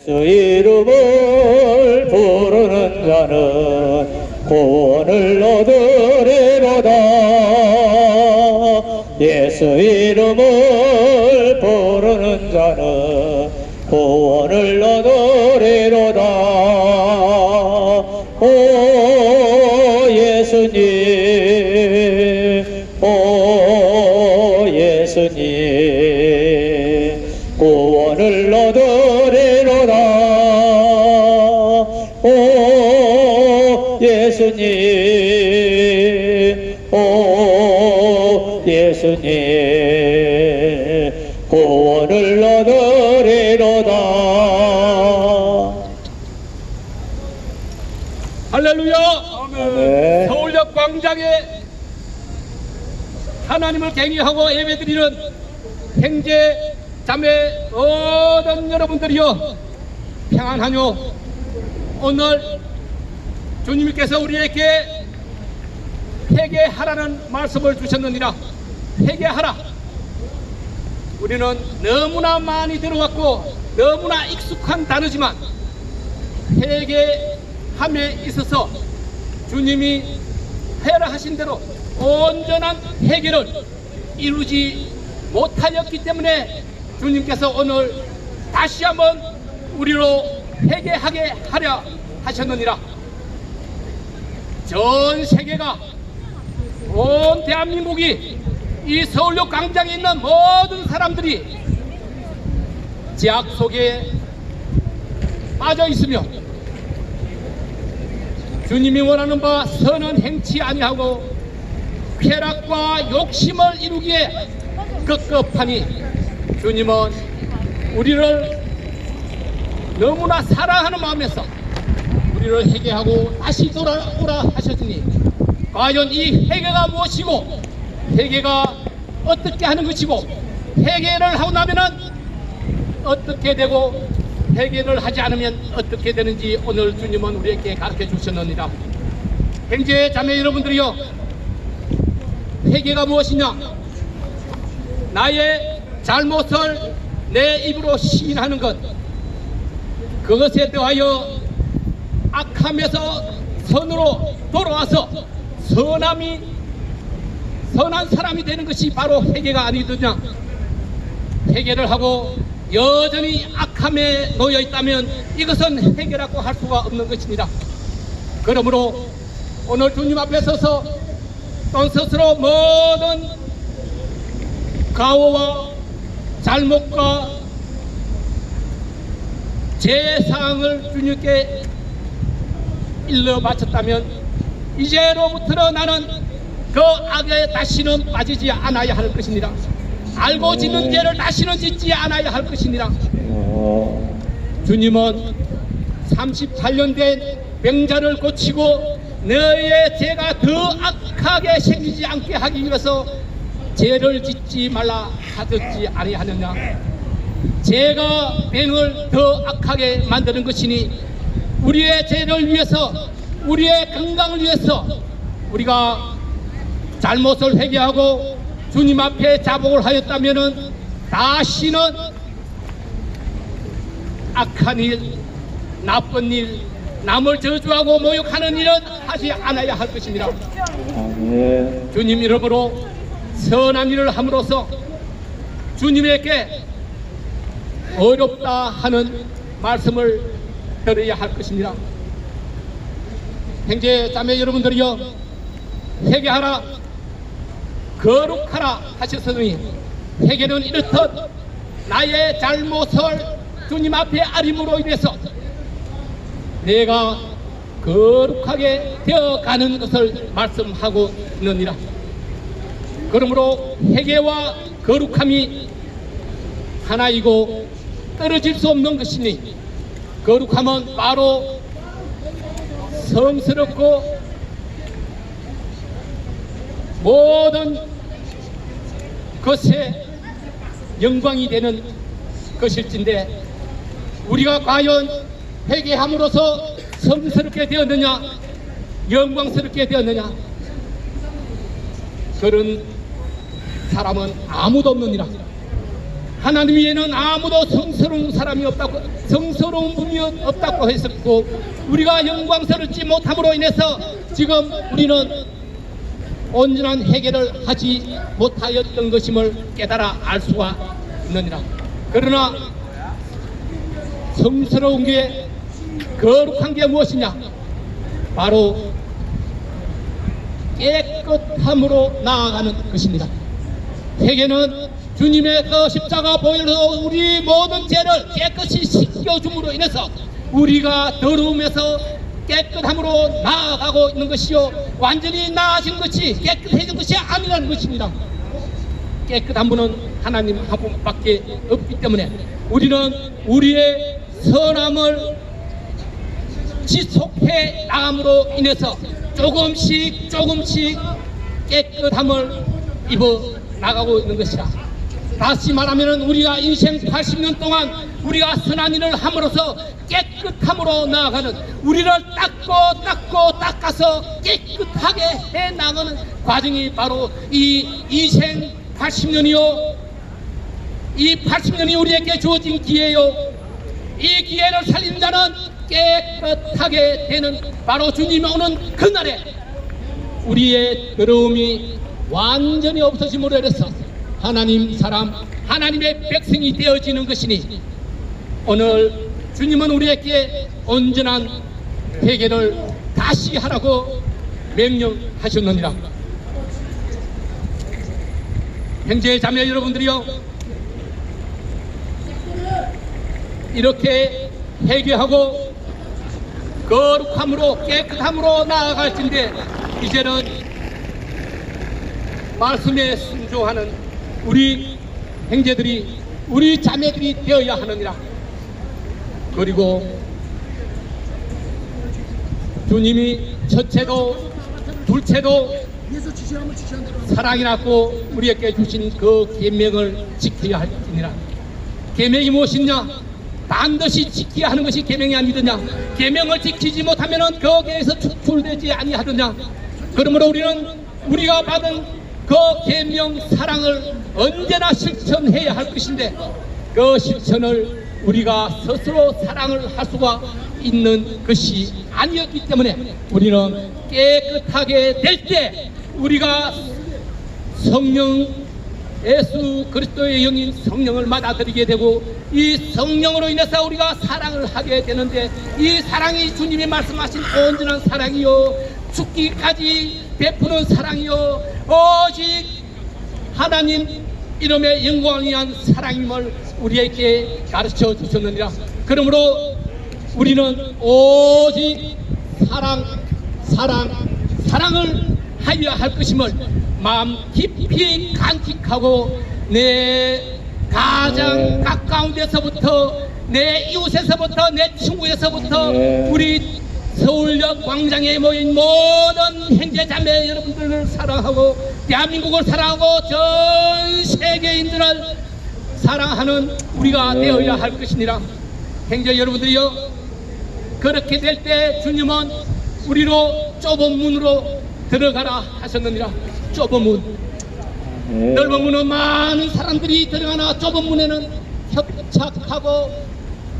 주 이름을 부르는 자는 구원을 얻으리로다. 예수 이름을 부르는 자는 구원을 얻으리로다. 오 예수님, 오 예수님, 구원을 얻으리로다. 오 예수님, 오 예수님, 구원을 얻으리로다. 할렐루야. 아멘. 서울역 광장에 하나님을 경외하고 예배드리는 형제 자매 모든 여러분들이여 평안하뇨. 오늘 주님께서 우리에게 회개하라는 말씀을 주셨느니라. 회개하라. 우리는 너무나 많이 들어왔고 너무나 익숙한 단어지만 회개함에 있어서 주님이 해라 하신 대로 온전한 회개를 이루지 못하였기 때문에 주님께서 오늘 다시 한번 우리로 회개하게 하려 하셨느니라. 전 세계가, 온 대한민국이 이 서울역 광장에 있는 모든 사람들이 죄악 속에 빠져 있으며 주님이 원하는 바 선은 행치 아니하고 쾌락과 욕심을 이루기에 급급하니 주님은 우리를 너무나 사랑하는 마음에서 우리를 회개하고 다시 돌아오라 하셨으니 과연 이 회개가 무엇이고 회개가 어떻게 하는 것이고 회개를 하고 나면은 어떻게 되고 회개를 하지 않으면 어떻게 되는지 오늘 주님은 우리에게 가르쳐 주셨느니라. 형제 자매 여러분들이여, 회개가 무엇이냐? 나의 잘못을 내 입으로 시인하는 것, 그것에 대하여 악함에서 선으로 돌아와서 선한 사람이 되는 것이 바로 회개가 아니더냐. 회개를 하고 여전히 악함에 놓여 있다면 이것은 회개라고 할 수가 없는 것입니다. 그러므로 오늘 주님 앞에 서서 또 스스로 모든 가오와 잘못과 죄사항을 주님께 일러 바쳤다면 이제로부터 나는 그 악에 다시는 빠지지 않아야 할 것입니다. 알고 짓는 죄를 다시는 짓지 않아야 할 것이니라. 주님은 38년 된 병자를 고치고 너의 죄가 더 악하게 생기지 않게 하기 위해서 죄를 짓지 말라 하셨지 아니하느냐. 죄가 병을 더 악하게 만드는 것이니 우리의 죄를 위해서, 우리의 건강을 위해서 우리가 잘못을 회개하고 주님 앞에 자복을 하였다면은 다시는 악한 일, 나쁜 일, 남을 저주하고 모욕하는 일은 하지 않아야 할 것입니다. 아멘. 주님 이름으로 선한 일을 함으로써 주님에게 어렵다 하는 말씀을 들어야 할 것입니다. 형제 자매 여러분들이여, 회개하라, 거룩하라 하셨으니 회개는 이렇듯 나의 잘못을 주님 앞에 아림으로 인해서 내가 거룩하게 되어가는 것을 말씀하고 있느니라. 그러므로 회개와 거룩함이 하나이고 떨어질 수 없는 것이니 거룩함은 바로 성스럽고 모든 것에 영광이 되는 것일진데 우리가 과연 회개함으로써 성스럽게 되었느냐, 영광스럽게 되었느냐? 그런 사람은 아무도 없느니라. 하나님 위에는 아무도 성스러운 사람이 없다고, 성스러운 분이 없다고 했었고, 우리가 영광스럽지 못함으로 인해서 지금 우리는 온전한 해결을 하지 못하였던 것임을 깨달아 알 수가 있느니라. 그러나 성스러운 게, 거룩한 게 무엇이냐? 바로 깨끗함으로 나아가는 것입니다. 회개는 주님의 그 십자가 보혈로 우리 모든 죄를 깨끗이 씻겨줌으로 인해서 우리가 더러움에서 깨끗함으로 나아가고 있는 것이요, 완전히 나아진 것이, 깨끗해진 것이 아니라는 것입니다. 깨끗한 분은 하나님 한 분밖에 없기 때문에 우리는 우리의 선함을 지속해 나감으로 인해서 조금씩 깨끗함을 입어 나가고 있는 것이라. 다시 말하면 우리가 인생 80년 동안 우리가 선한 일을 함으로써 깨끗함으로 나아가는, 우리를 닦아서 깨끗하게 해 나가는 과정이 바로 이 인생 80년이요, 이 80년이 우리에게 주어진 기회요, 이 기회를 살린 자는 깨끗하게 되는 바로 주님이 오는 그날에 우리의 더러움이 완전히 없어짐으로 인해서 하나님 사람, 하나님의 백성이 되어지는 것이니, 오늘 주님은 우리에게 온전한 회개를 다시 하라고 명령하셨느니라. 형제 자매 여러분들이요, 이렇게 회개하고 거룩함으로 깨끗함으로 나아갈 텐데, 이제는 말씀에 순종하는 우리 형제들이, 우리 자매들이 되어야 하느니라. 그리고 주님이 첫째도 둘째도 사랑이라고 우리에게 주신 그 계명을 지켜야 할지니라. 계명이 무엇이냐? 반드시 지켜야 하는 것이 계명이 아니더냐? 계명을 지키지 못하면 거기에서 추출되지 아니하더냐? 그러므로 우리는 우리가 받은 그 계명 사랑을 언제나 실천해야 할 것인데, 그 실천을 우리가 스스로 사랑을 할 수가 있는 것이 아니었기 때문에 우리는 깨끗하게 될 때 우리가 성령, 예수 그리스도의 영인 성령을 받아들이게 되고, 이 성령으로 인해서 우리가 사랑을 하게 되는데, 이 사랑이 주님이 말씀하신 온전한 사랑이요, 죽기까지 베푸는 사랑이요, 오직 하나님 이름의 영광을 위한 사랑임을 우리에게 가르쳐 주셨느니라. 그러므로 우리는 오직 사랑을 하여야 할 것임을 마음 깊이 간직하고, 내 가장 가까운 데서부터, 내 이웃에서부터, 내 친구에서부터, 우리 서울역 광장에 모인 모든 형제 자매 여러분들을 사랑하고, 대한민국을 사랑하고 전 세계인들을 사랑하는 우리가 되어야 할 것이니라. 형제 여러분들이요, 그렇게 될 때 주님은 우리로 좁은 문으로 들어가라 하셨느니라. 좁은 문, 넓은 문은 많은 사람들이 들어가나 좁은 문에는 협착하고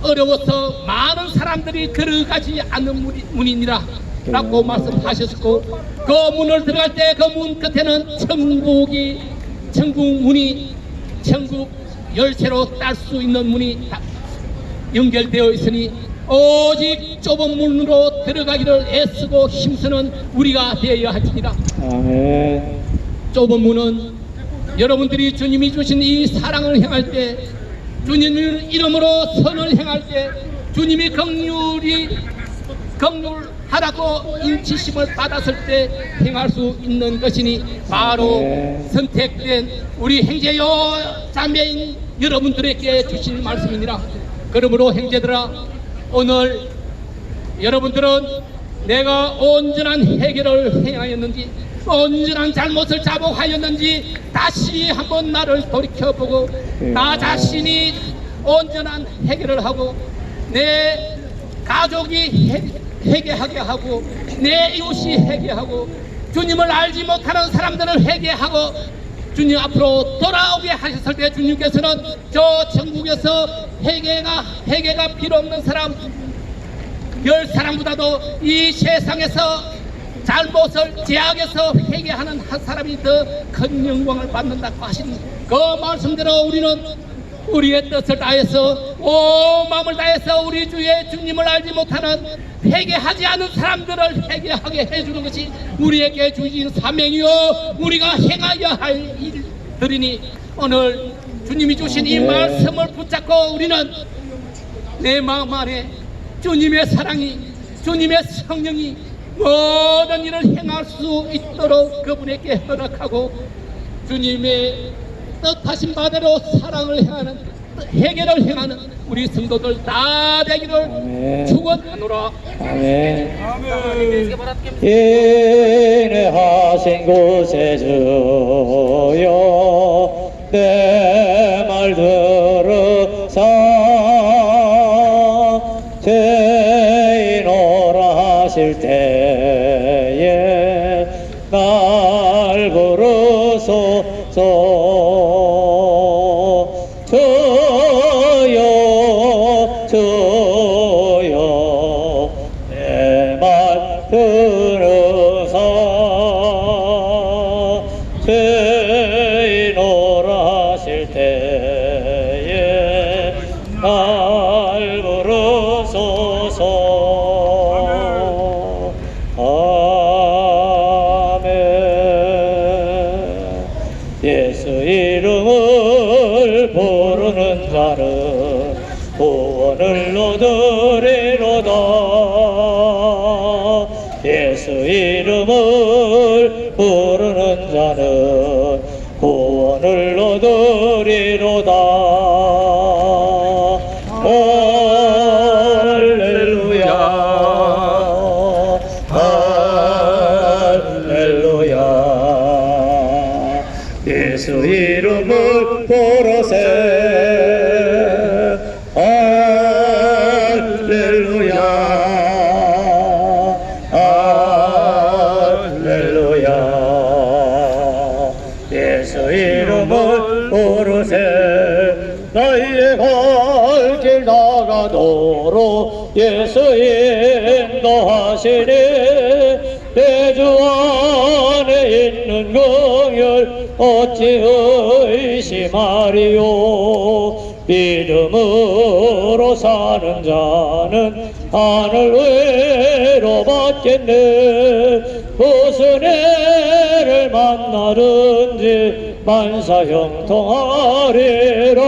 어려워서 많은 사람들이 들어가지 않는 문이니라 라고 말씀하셨고, 그 문을 들어갈 때 그 문 끝에는 천국 문이, 천국 열쇠로 딸 수 있는 문이 연결되어 있으니 오직 좁은 문으로 들어가기를 애쓰고 힘쓰는 우리가 되어야 할지니라. 아멘. 좁은 문은 여러분들이 주님이 주신 이 사랑을 행할 때, 주님 이름으로 선을 행할 때, 주님이 긍휼하라고 인치심을 받았을 때 행할 수 있는 것이니, 바로 선택된 우리 형제요 자매인 여러분들에게 주신 말씀이니라. 그러므로 형제들아, 오늘 여러분들은 내가 온전한 해결을 행하였는지, 온전한 잘못을 자복하였는지 다시 한번 나를 돌이켜보고, 나 자신이 온전한 해결을 하고, 내 가족이 회개하게 하고, 내 이웃이 회개하고, 주님을 알지 못하는 사람들을 회개하고, 주님 앞으로 돌아오게 하셨을 때 주님께서는 저 천국에서 회개가 필요 없는 사람 10사람보다도 이 세상에서 잘못을 제약에서 회개하는 한 사람이 더 큰 영광을 받는다고 하신 그 말씀대로 우리는 우리의 뜻을 다해서 온 마음을 다해서 우리 주의 주님을 알지 못하는 회개하지 않은 사람들을 회개하게 해주는 것이 우리에게 주신 사명이요 우리가 행하여 할 일들이니 오늘 주님이 주신 이 말씀을 붙잡고 우리는 내 마음 안에 주님의 사랑이 주님의 성령이 모든 일을 행할 수 있도록 그분에게 허락하고 주님의 뜻하신 바대로 사랑을 행하는 회개를 행하는 우리 성도들 다 되기를 축원하노라. 아멘. 인내하신 곳에 주여 내 말 들으사 죄인오라 하실 때에 날 부르소서 주여 내 말 들으사 죄인오라 하실 때에 날 부르소서. 아멘. 예수 이름을 부르는 자는 구원을 얻으리로다. 예수 이름을 부르는 자는 구원을 얻으리로다. 할렐루야 할렐루야. 예수 이름을 부르세. 할렐루야 할렐루야. 예수 이름을 부르세. 나의 갈 길 나가도록 예수 인도하시니 내 주 안에 있는 긍휼 어찌 의심하리요. 믿음으로 사는 자는 하늘 위로 받겠네. 무슨 애를 만나든지 만사 형통하리라.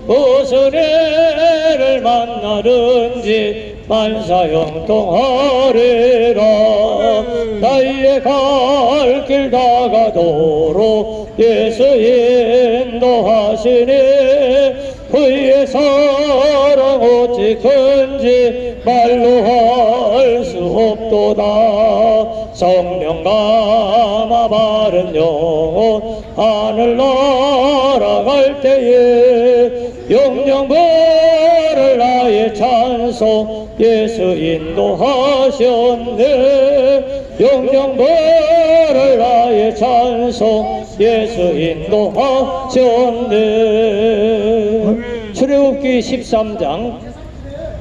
무슨 애를 만나든지 만사 형통하리라. 나의 갈 길 다가도록 예수 인도하시니 그의 사랑 어찌 큰지 말로 할 수 없도다. 성령 감아 바른 영혼 하늘 날아갈 때에 영영 부를 나의 찬송 예수 인도하셨네. 영영 부를 나의 찬송 예수 인도하셨네. 출애굽기 13장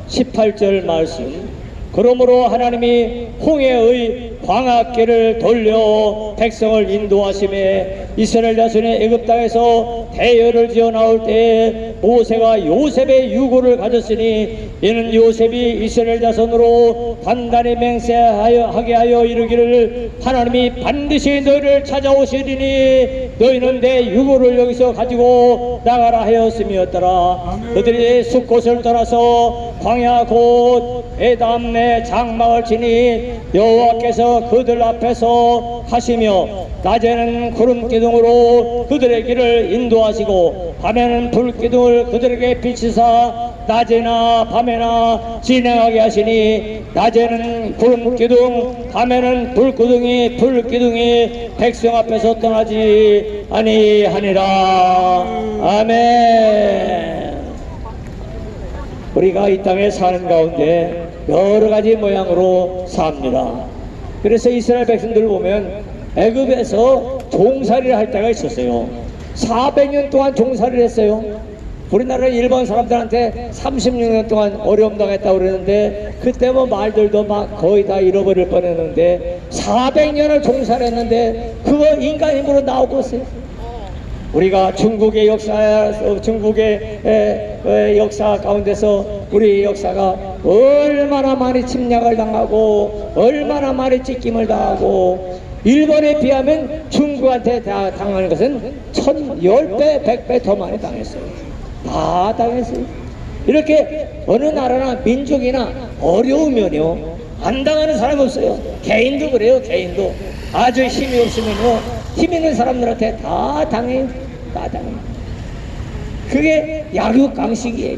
18절 말씀. 그러므로 하나님이 홍해의 광학길을 돌려 백성을 인도하심에 이스라엘 자손이 애굽 땅에서 대열을 지어 나올 때에 모세가 요셉의 유고를 가졌으니 이는 요셉이 이스라엘 자손으로 단단히 맹세하게 하여 이르기를 하나님이 반드시 너희를 찾아오시리니 너희는 내 유고를 여기서 가지고 나가라 하였음이었더라. 그들이 숫곳을 떠나서 광야 곧 에담 내 장막을 치니 여호와께서 그들 앞에서 하시며 낮에는 구름 기둥으로 그들의 길을 인도하시고 밤에는 불 기둥을 그들에게 비치사 낮에나 밤에나 진행하게 하시니 낮에는 구름 기둥 밤에는 불 기둥이 백성 앞에서 떠나지 아니하니라. 아멘. 우리가 이 땅에 사는 가운데 여러 가지 모양으로 삽니다. 그래서 이스라엘 백성들을 보면 애굽에서 종살이를 할 때가 있었어요. 400년 동안 종살이를 했어요. 우리나라 일본 사람들한테 36년 동안 어려움 당했다고 그러는데 그때 뭐 말들도 막 거의 다 잃어버릴 뻔했는데 400년을 종살했는데 그거 인간 힘으로 나오고 있어요. 우리가 중국의 역사 가운데서 우리 역사가 얼마나 많이 침략을 당하고 얼마나 많이 찢김을 당하고 일본에 비하면 중국한테 당하는 것은 1000배, 100배 더 많이 당했어요. 다 당했어요. 이렇게 어느 나라나 민족이나 어려우면요 안 당하는 사람 없어요. 개인도 그래요. 개인도 아주 힘이 없으면요 힘 있는 사람들한테 다 당해요. 다 당해요. 그게 약육강식이에요.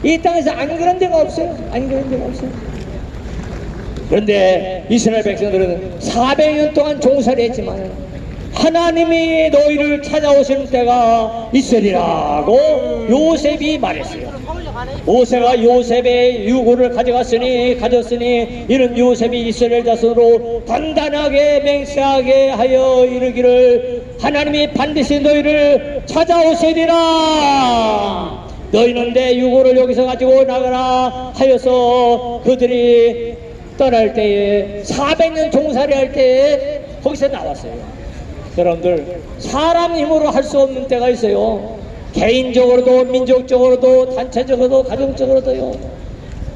이 땅에서 안 그런 데가 없어요. 안 그런 데가 없어요. 그런데 이스라엘 백성들은 400년 동안 종살이 했지만 하나님이 너희를 찾아오실 때가 있으리라고 요셉이 말했어요. 모세가 요셉의 유고를 가졌으니 이는 요셉이 이스라엘 자손으로 단단하게 맹세하게 하여 이르기를 하나님이 반드시 너희를 찾아오시리라. 너희는 내 유고를 여기서 가지고 나가라 하여서 그들이 떠날 때에 400년 종살이 할 때에 거기서 나왔어요. 여러분들 사람 힘으로 할 수 없는 때가 있어요. 개인적으로도 민족적으로도 단체적으로도 가정적으로도요.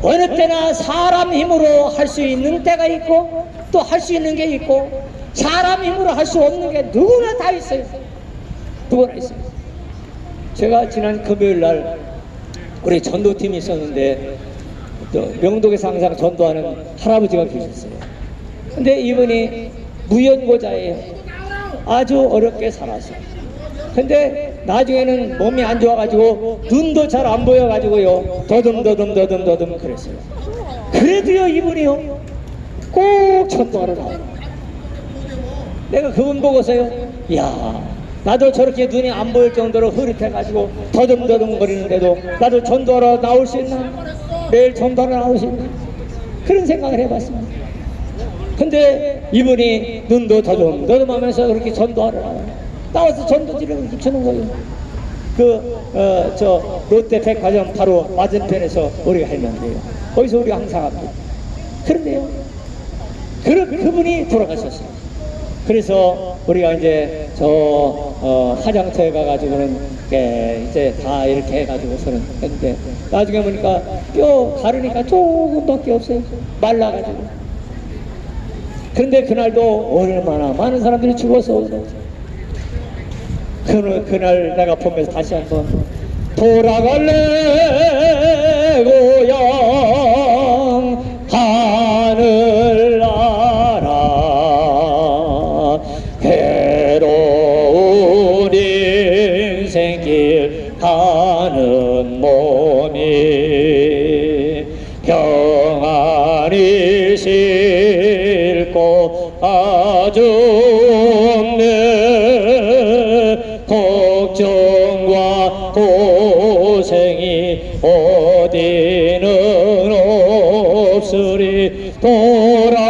어느 때나 사람 힘으로 할 수 있는 때가 있고 또 할 수 있는 게 있고 사람 힘으로 할 수 없는 게 누구나 다 있어요. 누구나 있어요. 제가 지난 금요일날 우리 전도팀이 있었는데 또 명동에서 항상 전도하는 할아버지가 계셨어요. 근데 이분이 무연고자예요. 아주 어렵게 살았어요. 근데 나중에는 몸이 안 좋아가지고 눈도 잘 안 보여가지고요 더듬 그랬어요. 그래도요 이분이요 꼭 전도하러 나와요. 내가 그분 보고서요 야 나도 저렇게 눈이 안 보일 정도로 흐릿해가지고 더듬 거리는데도 나도 전도하러 나올 수 있나? 매일 전도하러 나올 수 있나? 그런 생각을 해봤습니다. 근데 이분이 눈도 더듬 하면서 그렇게 전도하러 나와서 전도지를 이렇게 주는 거예요. 저 롯데 백화점 바로 맞은편에서 우리가 했는데요. 거기서 우리가 항상 합니다. 그런데요 그분이 돌아가셨어요. 그래서 우리가 이제 화장터에 가가지고는 이제 다 이렇게 해가지고서는 했는데 나중에 보니까 뼈 가르니까 조금밖에 없어요. 말라가지고. 그런데 그날도 얼마나 많은 사람들이 죽어서 그날 내가 보면서 다시 한번 돌아갈래 고향 하늘나라 괴로운 인생길 가는 몸이 평안히 싣고 아줍네 걱정과 고생이 어디는 없으리 돌아갈래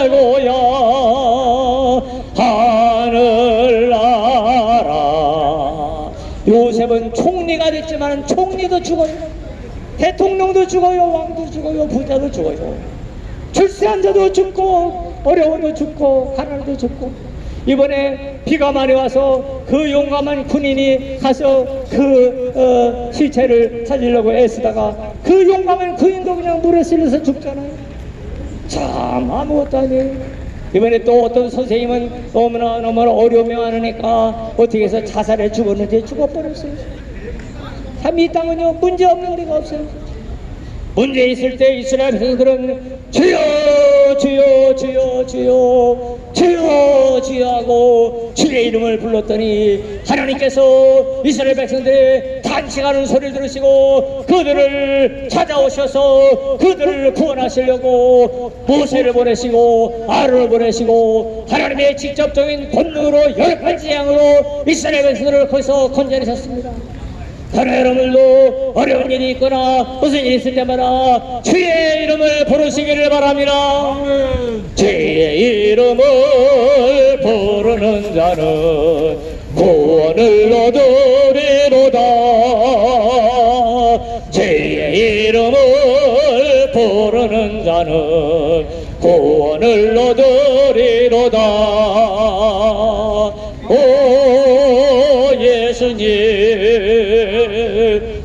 고향 하늘나라. 요셉은 총리가 됐지만 총리도 죽어요. 대통령도 죽어요. 왕도 죽어요. 부자도 죽어요. 출세한 자도 죽고 어려워도 죽고 가난도 죽고. 이번에 비가 많이 와서 그 용감한 군인이 가서 그 시체를 찾으려고 애쓰다가 그 용감한 군인도 그냥 물에 실려서 죽잖아요. 참 아무것도 아니에요. 이번에 또 어떤 선생님은 너무나 어려움이 많으니까 어떻게 해서 자살해 죽었는지 죽어버렸어요. 참 이 땅은요 문제 없는 데가 없어요. 문제 있을 때 이스라엘 백성들은 주여 주여 주여 주여 주여 주여 하고 주의 이름을 불렀더니 하나님께서 이스라엘 백성들의 탄식하는 소리를 들으시고 그들을 찾아오셔서 그들을 구원하시려고 모세를 보내시고 아론을 보내시고 하나님의 직접적인 권능으로 10가지 재앙으로 이스라엘 백성들을 거기서 건져내셨습니다. 다른 여러분들도 어려운 일이 있거나 무슨 일이 있을 때마다 주의 이름을 부르시기를 바랍니다. 주의 이름을 부르는 자는 구원을 얻으리로다. 주의 이름을 부르는 자는 구원을 얻으리로다. 오 예수님,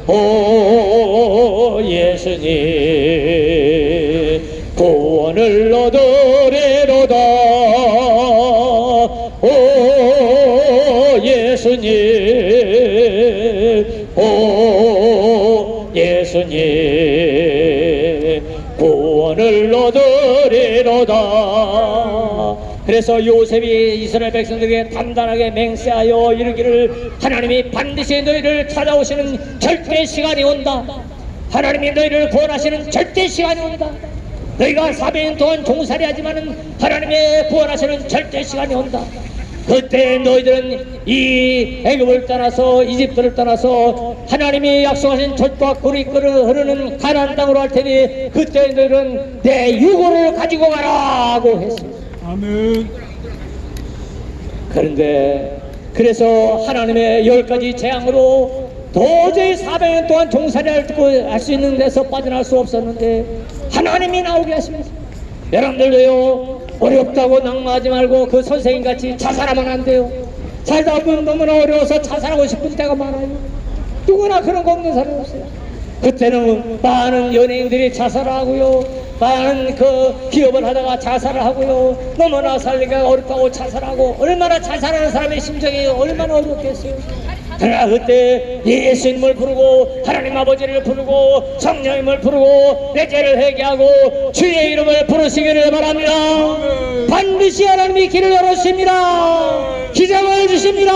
오 예수님, 구원을 얻으리로다. 오 예수님, 오 예수님, 구원을 얻으리로다. 그래서 요셉이 이스라엘 백성들에게 단단하게 맹세하여 이르기를 하나님이 반드시 너희를 찾아오시는 절대 시간이 온다. 하나님이 너희를 구원하시는 절대 시간이 온다. 너희가 400년 동안 종살이하지만은 하나님의 구원하시는 절대 시간이 온다. 그때 너희들은 이 애굽을 떠나서 이집트를 떠나서 하나님이 약속하신 젖과 꿀이 흐르는 가나안 땅으로 할 테니 그때 너희들은 내 유고를 가지고 가라고 했습니다. 아멘. 그런데 그래서 하나님의 10가지 재앙으로 도저히 400년 동안 종살이할 수 있는 데서 빠져날 수 없었는데 하나님이 나오게 하십니다. 여러분들도요, 어렵다고 낙마하지 말고 그 선생님같이 자살하면 안 돼요. 살다 보면 너무나 어려워서 자살하고 싶은 때가 많아요. 누구나 그런 거 없는 사람이 없어요. 그때는 많은 연예인들이 자살을 하고요, 많은 그 기업을 하다가 자살을 하고요, 너무나 살기가 어렵다고 자살하고, 얼마나 자살하는 사람의 심정이 얼마나 어렵겠어요. 그러나 그때 예수님을 부르고 하나님 아버지를 부르고 성령님을 부르고 내 죄를 회개하고 주의 이름을 부르시기를 바랍니다. 반드시 하나님이 길을 열어주십니다. 기적을 주십니다.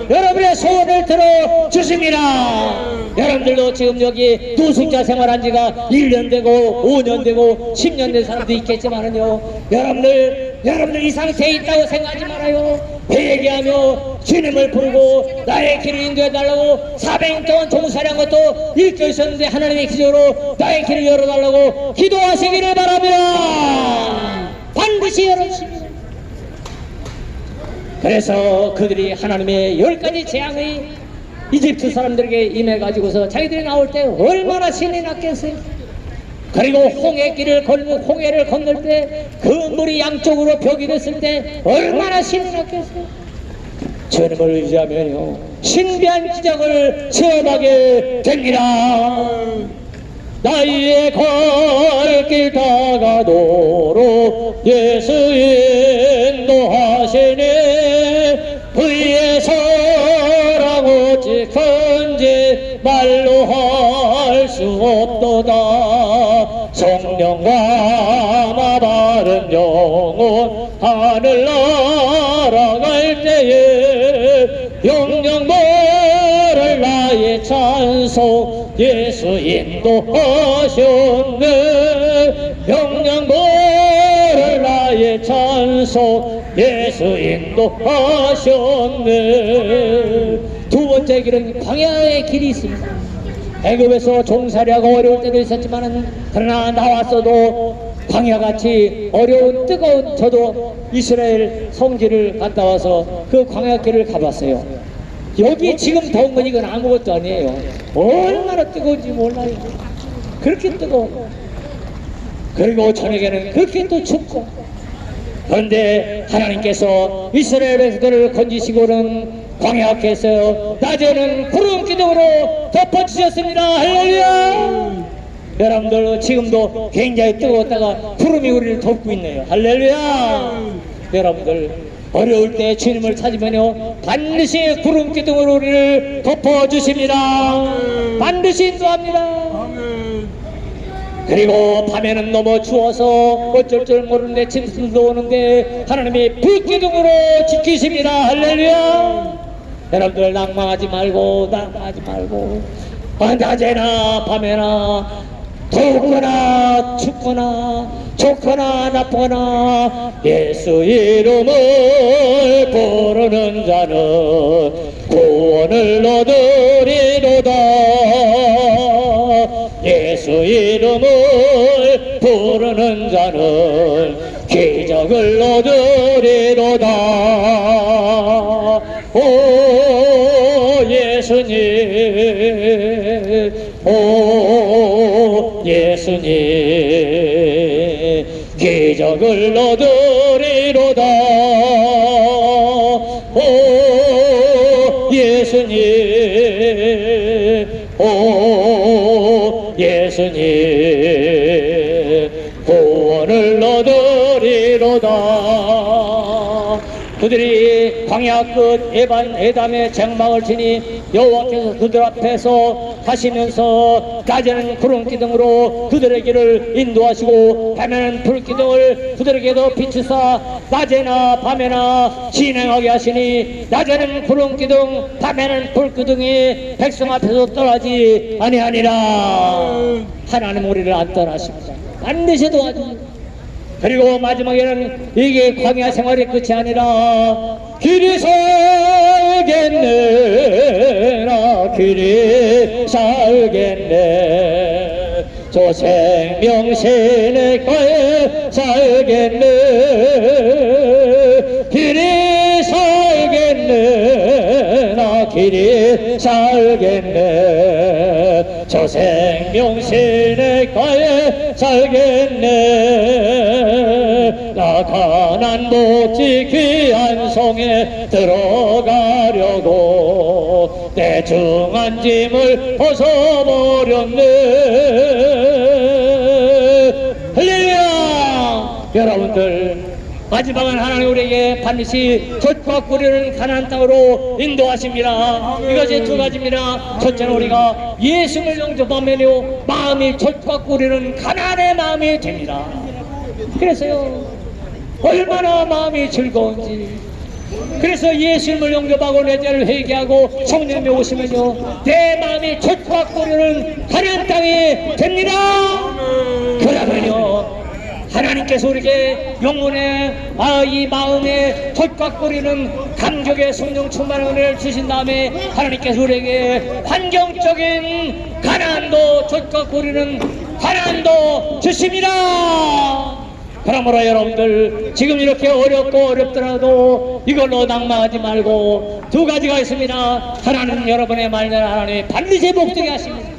여러분의 소원을 들어주십니다. 여러분들도 지금 여기 노숙자 생활한 지가 1년 되고 5년 되고 10년 된 사람도 있겠지만은요, 여러분들 이 상태에 있다고 생각하지 말아요. 회개하며 주님을 부르고 나의 길을 인도해달라고 400년 동안 종살이한 것도 읽혀 있었는데 하나님의 기적으로 나의 길을 열어달라고 기도하시기를 바랍니다. 반드시 열어주십니다. 그래서 그들이 하나님의 10가지 재앙의 이집트 사람들에게 임해가지고서 자기들이 나올 때 얼마나 신이 났겠어요. 그리고 홍해를 건널 때 그 물이 양쪽으로 벽이 됐을 때 얼마나 신이 났겠어요. 주님을 의지하면요, 신비한 기적을 체험하게 됩니다. 나의 걸길 다가도록 예수 인도하시네. 그의 사랑 어찌 큰지 말로 할 수 없도다. 성령과 다른 영혼 하늘 날아갈 때에 영영 모를 나의 찬송 예수 인도하셨네. 영영 모를 나의 찬송 예수 인도하셨네. 두 번째 길은 광야의 길이 있습니다. 애굽에서 종살이하고 어려울 때도 있었지만은 그러나 나왔어도 광야같이 어려운 뜨거운, 저도 이스라엘 성지를 갔다 와서 그 광야길을 가봤어요. 여기 지금 더운 건 이건 아무것도 아니에요. 얼마나 뜨거운지 몰라요. 그렇게 뜨거워. 그리고 저녁에는 그렇게 또 춥고. 그런데 하나님께서 이스라엘 백성들을 건지시고는 광야께서 낮에는 구름 기둥으로 덮어주셨습니다. 할렐루야. 여러분들 지금도 굉장히 뜨거웠다가 구름이 우리를 덮고 있네요. 할렐루야. 여러분들 어려울 때 주님을 찾으면요, 반드시 구름 기둥으로 우리를 덮어주십니다. 반드시 인도합니다. 그리고 밤에는 너무 추워서 어쩔 줄 모르는데 짐승도 오는데 하나님이 불기둥으로 지키십니다. 할렐루야. 여러분들 낭망하지 말고 낮에나 밤에나 덥거나 춥거나 좋거나 나쁘거나 예수 이름을 부르는 자는 구원을 얻으리로다. 예수 이름을 부르는 자는 기적을 얻으리로다. 오 예수님, 오 예수님, 기적을 얻으리로다. 오 예수님, 오 예수님, 구원을 얻으리로다. 그들이 광야 끝 에담의 장막을 지니 여호와께서 그들 앞에서 가시면서 낮에는 구름 기둥으로 그들의 길을 인도하시고 밤에는 불 기둥을 그들에게도 비추사 낮에나 밤에나 진행하게 하시니 낮에는 구름 기둥 밤에는 불 기둥이 백성 앞에서 떠나지 아니하니라. 하나님 우리를 안 떠나십니다. 반드시 도와줍니다. 그리고 마지막에는 이게 광야 생활의 끝이 아니라 길이 살겠네, 나 길이 살겠네, 저 생명신의 거에 살겠네, 길이 살겠네, 나 길이 살겠네, 저 생명신의 거에 살겠네. 나 가난 복지 귀한 성에 들어가려고 내 중한 짐을 벗어버렸네. 할렐루야. 여러분들, 마지막은 하나님 우리에게 반드시 젖과 꿀이는 가나안 땅으로 인도하십니다. 이것이 두 가지입니다. 첫째는 우리가 예수를 영접하면요 마음이 젖과 꿀이는 가나안의 마음이 됩니다. 그래서요 얼마나 마음이 즐거운지, 그래서 예수님을 영접하고 내 죄를 회개하고 성령님이 오시면요 내 마음이 젖과 꿀이는 가나안 땅이 됩니다. 그러면요 하나님께서 우리에게 영혼의 이 마음에 젖과 꿀이는 감격의 성령 충만한 은혜를 주신 다음에 하나님께서 우리에게 환경적인 가나안도 젖과 꿀이는 가나안도 주십니다. 그러므로 여러분들 지금 이렇게 어렵고 어렵더라도 이걸로 낭망하지 말고 두 가지가 있습니다. 하나는 여러분의 말대로 하나님 반드시 복되게 하십니다.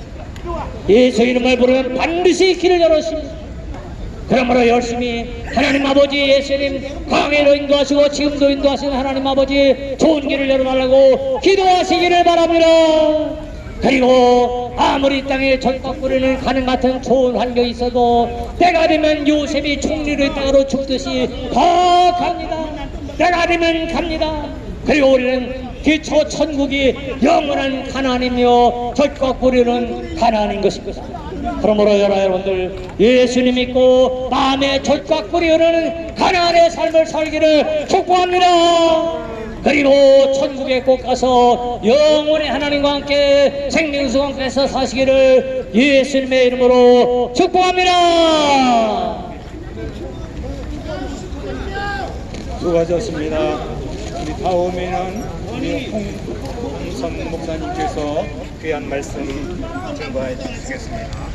예수 이름을 부르면 반드시 길을 열어주십니다. 그러므로 열심히 하나님 아버지 예수님 광야로 인도하시고 지금도 인도하시는 하나님 아버지 좋은 길을 열어달라고 기도하시기를 바랍니다. 그리고 아무리 이 땅에 젖과 꿀을 가는 같은 좋은 환경이 있어도 때가 되면 요셉이 총리로 이 땅으로 죽듯이 더 갑니다. 때가 되면 갑니다. 그리고 우리는 기초 천국이 영원한 가나안이며 젖과 꿀이는 가나안인 것입니다. 그러므로 여러분들 예수님 믿고 마음에 젖과 꿀이 흐르는 가나안의 삶을 살기를 축복합니다. 그리고 천국에 꼭 가서 영원히 하나님과 함께 생명수와 함께서 사시기를 예수님의 이름으로 축복합니다. 수고하셨습니다. 우리 다음에는 우리 홍선 목사님께서 귀한 말씀 증거해 주시겠습니다.